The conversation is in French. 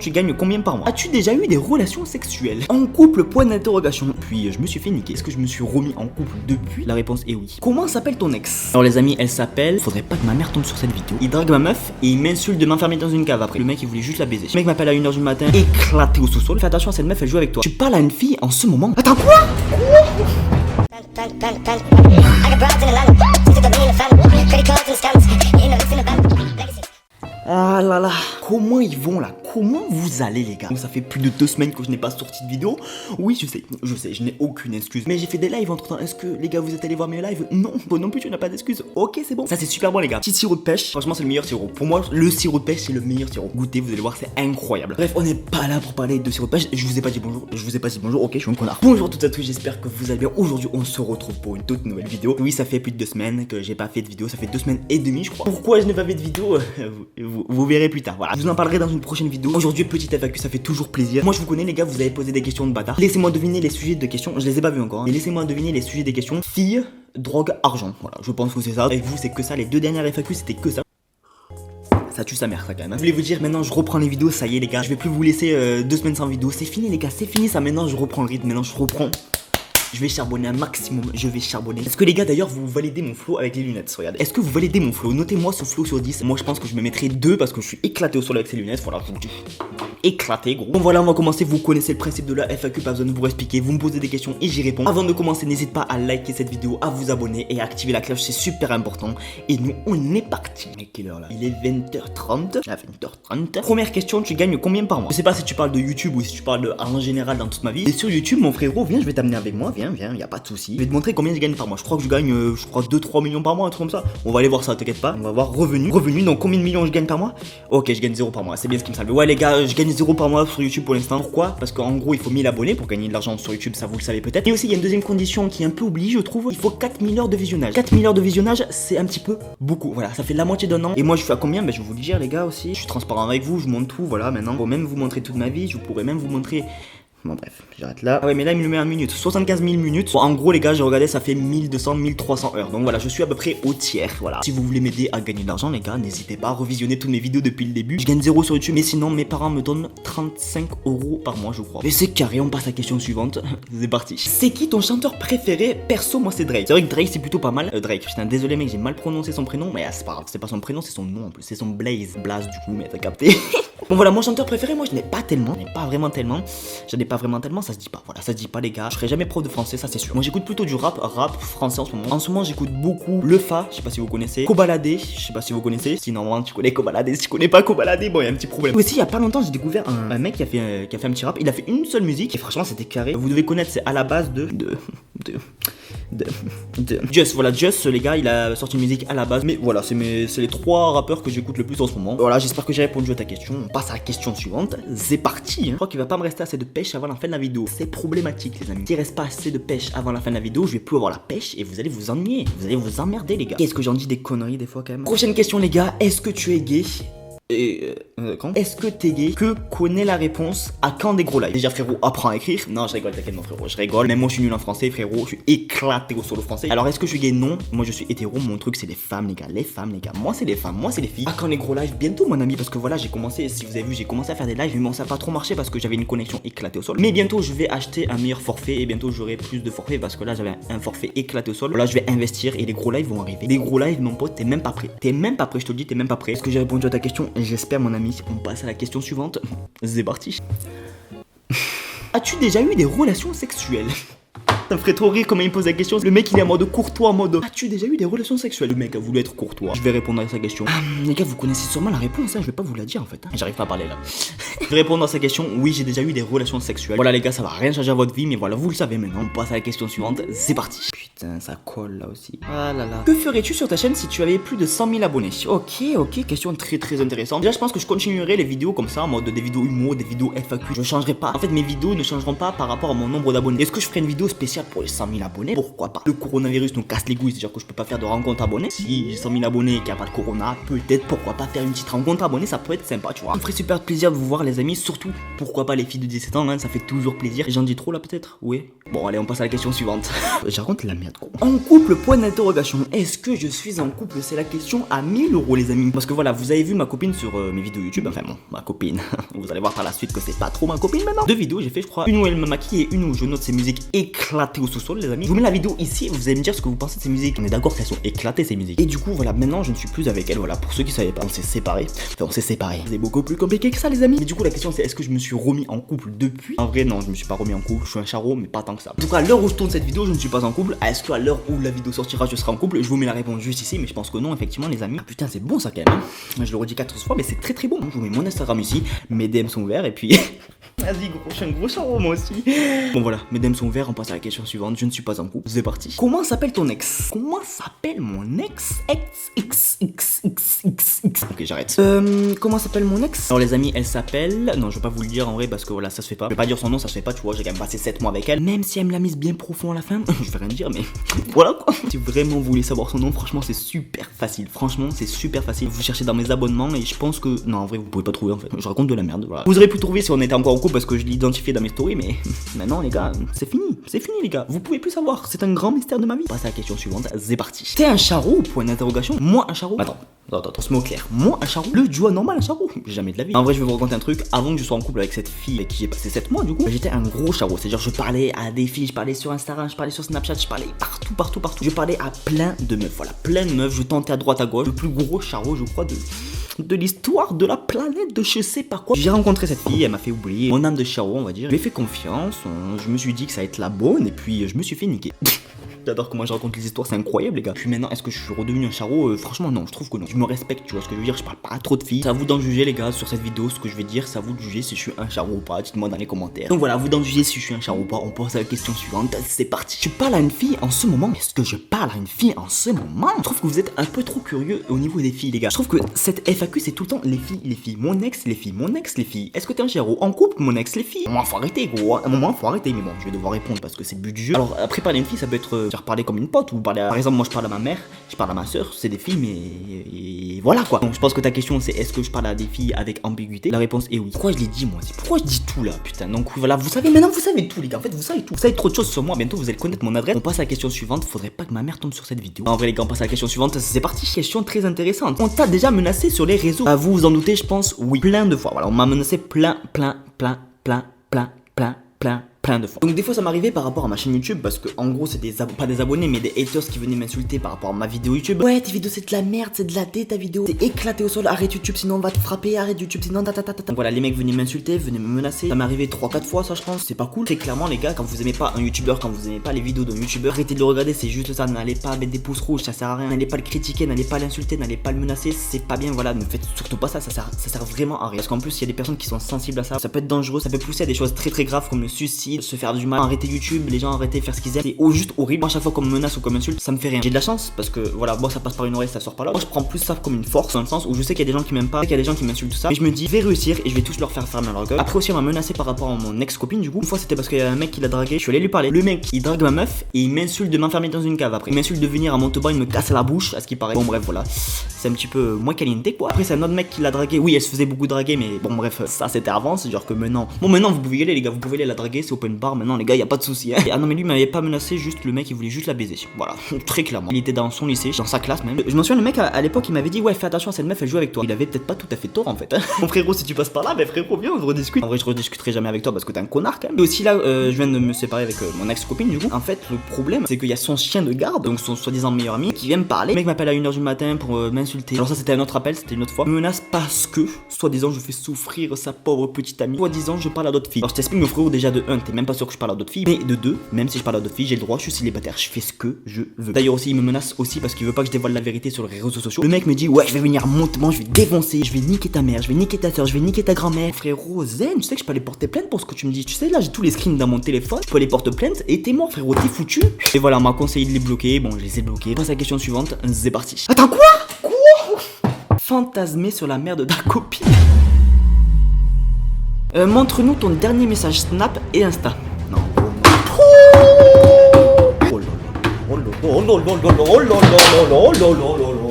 Tu gagnes combien par mois? As-tu déjà eu des relations sexuelles? En couple, point d'interrogation. Puis je me suis fait niquer. Est-ce que je me suis remis en couple depuis? La réponse est oui. Comment s'appelle ton ex? Alors les amis, elle s'appelle... Faudrait pas que ma mère tombe sur cette vidéo. Il drague ma meuf et il m'insulte de m'enfermer dans une cave après. Le mec il voulait juste la baiser. Le mec m'appelle à 1h du matin, éclaté au sous-sol. Fais attention à cette meuf, elle joue avec toi. Tu parles à une fille en ce moment? Attends quoi? Ah là là, comment ils vont là? Comment vous allez les gars? Ça fait plus de 2 semaines que je n'ai pas sorti de vidéo. Oui je sais, je n'ai aucune excuse. Mais j'ai fait des lives entre temps. Est-ce que les gars vous êtes allés voir mes lives? Non, bon non plus tu n'as pas d'excuse. Ok c'est bon. Ça c'est super bon les gars. Petit sirop de pêche, franchement c'est le meilleur sirop. Pour moi le sirop de pêche c'est le meilleur sirop. Goûtez, vous allez voir c'est incroyable. Bref on n'est pas là pour parler de sirop de pêche. Je vous ai pas dit bonjour, ok je suis un connard. Bonjour toutes et à tous, j'espère que vous allez bien. Aujourd'hui on se retrouve pour une toute nouvelle vidéo. Oui ça fait plus de 2 semaines que j'ai pas fait de vidéo. Ça fait 2 semaines et demie je crois. Pourquoi je n'ai pas fait de vidéo? Vous verrez plus tard, voilà. Je vous en parlerai dans une prochaine vidéo. Aujourd'hui, petite FAQ, ça fait toujours plaisir. Moi, je vous connais, les gars, vous avez posé des questions de bâtard. Laissez-moi deviner les sujets de questions. Je les ai pas vus encore, hein. Mais laissez-moi deviner les sujets des questions. Filles, drogue, argent. Voilà, je pense que c'est ça. Avec vous, c'est que ça. Les 2 dernières FAQ, c'était que ça. Ça tue sa mère ça quand même. Je voulais vous dire maintenant je reprends les vidéos, ça y est les gars. Je vais plus vous laisser 2 semaines sans vidéo. C'est fini les gars, c'est fini ça. Maintenant je reprends le rythme, maintenant je reprends. Je vais charbonner un maximum, je vais charbonner. Est-ce que les gars d'ailleurs vous validez mon flow avec les lunettes? Regardez. Est-ce que vous validez mon flow? Notez-moi ce flow sur 10. Moi je pense que je me mettrai 2 parce que je suis éclaté au sol avec ces lunettes. Voilà, éclaté gros. Bon voilà on va commencer, vous connaissez le principe de la FAQ, pas besoin de vous expliquer. Vous me posez des questions et j'y réponds. Avant de commencer n'hésitez pas à liker cette vidéo, à vous abonner et à activer la cloche, c'est super important. Et nous on est parti. Mais quelle heure là? Il est 20h30. À 20h30. Première question, tu gagnes combien par mois? Je sais pas si tu parles de YouTube ou si tu parles en général dans toute ma vie. Et sur YouTube mon frérot, viens je vais t'amener avec moi, viens, y a pas de souci. Je vais te montrer combien je gagne par mois. Je crois que je gagne 2-3 millions par mois, un truc comme ça. On va aller voir ça, t'inquiète pas. On va voir revenu, donc combien de millions je gagne par mois? Ok, je gagne 0 par mois, c'est bien ce qui me salve. Ouais les gars, je gagne 0 par mois sur YouTube pour l'instant. Pourquoi? Parce qu'en gros il faut 1000 abonnés pour gagner de l'argent sur YouTube, ça vous le savez peut-être. Et aussi il y a une deuxième condition qui est un peu oubliée je trouve. Il faut 4000 heures de visionnage. 4000 heures de visionnage c'est un petit peu beaucoup. Voilà, ça fait la moitié d'un an. Et moi je suis à combien? Je vais vous le dire les gars aussi. Je suis transparent avec vous, je montre tout, voilà maintenant. Pour même vous montrer toute ma vie, je pourrais même vous montrer. Bon bref, j'arrête là. Ah ouais mais là il me le met en minutes, 75 000 minutes. Bon, en gros les gars j'ai regardé ça fait 1200, 1300 heures. Donc voilà je suis à peu près au tiers, voilà. Si vous voulez m'aider à gagner de l'argent les gars, n'hésitez pas à revisionner toutes mes vidéos depuis le début. Je gagne 0 sur YouTube mais sinon mes parents me donnent 35 € par mois je crois. Et c'est carré, on passe à la question suivante. C'est parti. C'est qui ton chanteur préféré? Perso moi c'est Drake. C'est vrai que Drake c'est plutôt pas mal. Drake, putain désolé mec j'ai mal prononcé son prénom. Mais c'est pas grave, c'est pas son prénom c'est son nom en plus. C'est son Blaze du coup mais t'as capté. Bon voilà mon chanteur préféré moi je n'ai pas tellement. J'en ai pas vraiment tellement, ça se dit pas, voilà ça se dit pas les gars. Je serai jamais prof de français ça c'est sûr. Moi j'écoute plutôt du rap français en ce moment. En ce moment j'écoute beaucoup le Fa, je sais pas si vous connaissez. Kobalade, je sais pas si vous connaissez. Si normalement tu connais Kobalade, si tu connais pas Kobalade, bon il y a un petit problème. Aussi il y a pas longtemps j'ai découvert un mec qui a fait un petit rap. Il a fait une seule musique et franchement c'était carré. Vous devez connaître, c'est à la base de Just, voilà Just les gars il a sorti une musique à la base. Mais voilà c'est les 3 rappeurs que j'écoute le plus en ce moment. Voilà j'espère que j'ai répondu à ta question. On passe à la question suivante. C'est parti hein. Je crois qu'il va pas me rester assez de pêche avant la fin de la vidéo. C'est problématique les amis. S'il reste pas assez de pêche avant la fin de la vidéo, je vais plus avoir la pêche et vous allez vous ennuyer. Vous allez vous emmerder les gars. Qu'est-ce que j'en dis des conneries des fois quand même. Prochaine question les gars, est-ce que tu es gay? Quand est-ce que t'es gay? Que connaît la réponse à quand des gros lives? Déjà frérot apprends à écrire. Non je rigole t'inquiète mon frérot, je rigole. Même moi je suis nul en français frérot, je suis éclaté au solo français. Alors est-ce que je suis gay? Non, moi je suis hétéro. Mon truc c'est les femmes les gars, moi c'est les femmes, moi c'est les filles. À quand les gros lives? Bientôt mon ami parce que voilà j'ai commencé, si vous avez vu j'ai commencé à faire des lives mais bon ça a pas trop marché parce que j'avais une connexion éclatée au sol. Mais bientôt je vais acheter un meilleur forfait et bientôt j'aurai plus de forfaits parce que là j'avais un forfait éclaté au sol. Là je vais investir et les gros lives vont arriver. Les gros lives mon pote t'es même pas prêt, je te le dis t'es même pas prêt. Est-ce que j'ai répondu à ta question? J'espère mon ami. On passe à la question suivante. C'est parti. As-tu déjà eu des relations sexuelles? Ça me ferait trop rire comment il me pose la question. Le mec il est en mode courtois, en mode as-tu déjà eu des relations sexuelles? Le mec a voulu être courtois. Je vais répondre à sa question. Les gars vous connaissez sûrement la réponse hein. Je vais pas vous la dire en fait hein. J'arrive pas à parler là. Je vais répondre à sa question. Oui j'ai déjà eu des relations sexuelles. Voilà les gars ça va rien changer à votre vie. Mais voilà vous le savez maintenant. On passe à la question suivante. C'est parti. Putain ça colle là aussi. Ah là là. Que ferais-tu sur ta chaîne si tu avais plus de 100 000 abonnés? Ok question très intéressante. Déjà je pense que je continuerai les vidéos comme ça en mode des vidéos humour, des vidéos FAQ. Je changerai pas. En fait mes vidéos ne changeront pas par rapport à mon nombre d'abonnés. Est-ce que je ferai une vidéo spéciale pour les 100 000 abonnés? Pourquoi pas? Le coronavirus nous casse les couilles, c'est-à-dire que je peux pas faire de rencontre abonnée. Si j'ai 100 000 abonnés et qu'il n'y a pas de corona, peut-être pourquoi pas faire une petite rencontre abonnée, ça peut être sympa tu vois. Ça me ferait super plaisir de vous voir les amis, surtout pourquoi pas les filles de 17 ans, hein, ça fait toujours plaisir. J'en dis trop là peut-être? Oui. Bon allez, on passe à la question suivante. Je raconte la merde quoi. En couple, point d'interrogation. Est-ce que je suis en couple? C'est la question à 1000 € les amis. Parce que voilà, vous avez vu ma copine sur mes vidéos YouTube. Enfin bon, ma copine. Vous allez voir par la suite que c'est pas trop ma copine maintenant. 2 vidéos j'ai fait je crois. Une où elle me maquille et une où je note ses musiques éclatées au sous-sol les amis. Je vous mets la vidéo ici, vous allez me dire ce que vous pensez de ces musiques. On est d'accord qu'elles sont éclatées ces musiques. Et du coup voilà, maintenant je ne suis plus avec elle. Voilà, pour ceux qui savaient pas, on s'est séparés. Enfin on s'est séparés. C'est beaucoup plus compliqué que ça les amis. Et du coup la question c'est est-ce que je me suis remis en couple depuis? En vrai non, je me suis pas remis en couple. Je suis un charreau mais pas tant que ça. En tout cas à l'heure où je tourne cette vidéo je ne suis pas en couple. Est-ce qu'à l'heure où la vidéo sortira je serai en couple? Je vous mets la réponse juste ici, mais je pense que non effectivement les amis. Ah, putain c'est bon ça quand même hein. Je le redis 14 fois mais c'est très très bon. Je vous mets mon Instagram ici, mes DM sont ouverts et puis vas-y gros, je suis un gros charreau moi aussi. Bon voilà, mes DM sont ouverts, on passe à la question suivante. Je ne suis pas en couple, c'est parti. Comment s'appelle ton ex? Comment s'appelle mon ex? Ok j'arrête. Comment s'appelle mon ex? Alors les amis, elle s'appelle... Non je vais pas vous le dire en vrai parce que voilà ça se fait pas. Je vais pas dire son nom, ça se fait pas tu vois, j'ai quand même passé 7 mois avec elle. Même si elle me l'a mise bien profond à la fin, je vais rien dire mais voilà quoi. Si vraiment vous voulez savoir son nom, franchement c'est super facile. Franchement c'est super facile. Vous cherchez dans mes abonnements et je pense que... Non en vrai vous pouvez pas trouver en fait. Je raconte de la merde, voilà. Vous aurez pu trouver si on était encore en couple parce que je l'ai identifié dans mes stories mais maintenant les gars, c'est fini les gars. Vous pouvez plus savoir, c'est un grand mystère de ma vie. On passe à la question suivante, c'est parti. T'es un charreau? Point d'interrogation. Moi un charreau? Attends, on se met au clair. Moi un charreau? Le duo normal un charreau? Jamais de la vie. En vrai je vais vous raconter un truc. Avant que je sois en couple avec cette fille avec qui j'ai passé 7 mois du coup, j'étais un gros charreau. C'est-à-dire je parlais à des filles, je parlais sur Instagram, je parlais sur Snapchat, je parlais partout. Je parlais à plein de meufs, voilà, plein de meufs. Je tentais à droite à gauche. Le plus gros charreau je crois de l'histoire de la planète, de je sais pas quoi. J'ai rencontré cette fille, elle m'a fait oublier mon âme de charreau on va dire. Je lui ai fait confiance, je me suis dit que ça allait être la bonne et puis je me suis fait niquer. J'adore comment je raconte les histoires, c'est incroyable les gars. Puis maintenant, est-ce que je suis redevenu un charreau? Franchement non, je trouve que non. Je me respecte, tu vois ce que je veux dire, je parle pas à trop de filles. C'est à vous d'en juger les gars sur cette vidéo, ce que je vais dire, c'est à vous de juger si je suis un charreau ou pas, dites-moi dans les commentaires. Donc voilà, à vous d'en juger si je suis un charreau ou pas, on passe à la question suivante, c'est parti. Je parle à une fille en ce moment, est-ce que je parle à une fille en ce moment? Je trouve que vous êtes un peu trop curieux au niveau des filles les gars. Je trouve que cette FAQ c'est tout le temps les filles, mon ex, les filles, mon ex, les filles. Est-ce que t'es un charreau en couple, mon ex, les filles? À un moment faut arrêter gros, à un moment faut arrêter, mais bon, je vais devoir répondre parce que c'est le but du jeu. Alors après parler à une fille, ça peut être genre parler comme une pote. Par exemple moi je parle à ma mère, je parle à ma soeur, c'est des filles mais et voilà quoi. Donc je pense que ta question c'est est-ce que je parle à des filles avec ambiguïté? La réponse est oui. Pourquoi je l'ai dit moi? Pourquoi je dis tout là putain? Donc voilà, vous savez maintenant, vous savez tout les gars. En fait vous savez tout, vous savez trop de choses sur moi. Bientôt vous allez connaître mon adresse. On passe à la question suivante. Faudrait pas que ma mère tombe sur cette vidéo. En vrai les gars on passe à la question suivante. C'est parti, question très intéressante. On t'a déjà menacé sur les réseaux? Vous vous en doutez je pense oui. Plein de fois. Voilà on m'a menacé plein de fois. Donc des fois ça m'arrivait par rapport à ma chaîne YouTube parce que en gros c'est pas des abonnés mais des haters qui venaient m'insulter par rapport à ma vidéo YouTube. Ouais tes vidéos c'est de la merde, c'est de la dé ta vidéo, c'est éclaté au sol, arrête YouTube sinon on va te frapper, arrête YouTube sinon ta. Donc voilà les mecs venaient m'insulter, venaient me menacer. Ça m'est arrivé 3-4 fois ça je pense, c'est pas cool. Très clairement les gars, quand vous aimez pas un youtubeur, quand vous aimez pas les vidéos d'un youtubeur, arrêtez de le regarder, c'est juste ça, n'allez pas mettre des pouces rouges, ça sert à rien, n'allez pas le critiquer, n'allez pas l'insulter, n'allez pas le menacer, c'est pas bien, voilà, ne faites surtout pas ça, ça sert vraiment à rien. Parce qu'en plus il y a des personnes qui sont sensibles à ça, ça peut être dangereux, ça peut pousser à des choses très graves comme le suicide, se faire du mal, arrêtez YouTube, les gens arrêtez de faire ce qu'ils aiment, c'est juste horrible. Moi, à chaque fois qu'on me menace ou qu'on m'insulte, ça me fait rien. J'ai de la chance parce que voilà, moi ça passe par une oreille, ça sort par là. Moi je prends plus ça comme une force dans le sens où je sais qu'il y a des gens qui m'aiment pas, qu'il y a des gens qui m'insultent tout ça, et je me dis, je vais réussir et je vais tous leur faire fermer leur gueule. Après aussi, on m'a menacé par rapport à mon ex-copine du coup. Une fois, c'était parce qu'il y a un mec qui l'a dragué, je suis allé lui parler. Le mec, il drague ma meuf et il m'insulte de m'enfermer dans une cave après. Il m'insulte de venir à Montauban, il me casse la bouche, à ce qui paraît. Bon, bref, voilà. C'est un petit peu moins caliente quoi. Après, c'est un autre mec qui l'a dragué. Oui, elle se faisait beaucoup draguer, mais bon, bref, ça c'était avant. C'est genre que maintenant, bon, maintenant vous pouvez y aller, les gars, vous pouvez aller la draguer, c'est open bar maintenant, les gars, y a pas de souci. Hein. Ah non, mais lui m'avait pas menacé, juste le mec il voulait juste la baiser. Voilà, très clairement. Il était dans son lycée, dans sa classe même. Je m'en souviens, le mec à l'époque il m'avait dit ouais, fais attention à cette meuf, elle joue avec toi. Il avait peut-être pas tout à fait tort en fait. Hein. Mon frérot, si tu passes par là, mais frérot, viens, on rediscute. En vrai, je rediscuterai jamais avec toi parce que t'es un connard quand même. Et aussi là, je viens de me séparer avec mon ex-copine du coup. En fait, le problème c'est qu'il y a son chien de garde, donc son soi-disant meilleur ami, qui vient me parler. Le mec m'appelle à 1h du matin pour m'insulter. Alors ça c'était un autre appel, c'était une autre fois. Il me menace parce que, soi-disant, je fais souffrir sa pauvre petite amie. Soi-disant, je parle à d'autres filles. Alors je t'explique, mon frérot, déjà de 1, t'es même pas sûr que je parle à d'autres filles. Mais de 2, même si je parle à d'autres filles, j'ai le droit, je suis célibataire, je fais ce que je veux. D'ailleurs aussi, il me menace aussi parce qu'il veut pas que je dévoile la vérité sur les réseaux sociaux. Le mec me dit ouais, je vais venir à Montauban, je vais défoncer, je vais niquer ta mère, je vais niquer ta soeur, je vais niquer ta grand-mère. Frérot, zen, tu sais que je peux aller porter plainte pour ce que tu me dis. Tu sais, là j'ai tous les screens dans mon téléphone, je peux aller porter plainte et t'es mort, frérot, t'es foutu. Et voilà, on m'a conseillé de les bloquer. Bon, je les ai bloqués. Passe à la question suivante, c'est parti. Attends, quoi? Fantasmer sur la mère de ta copine. Montre-nous ton dernier message Snap et Insta. Non. Oh là là. Oh là là. Oh là là. Oh là là. Oh là là.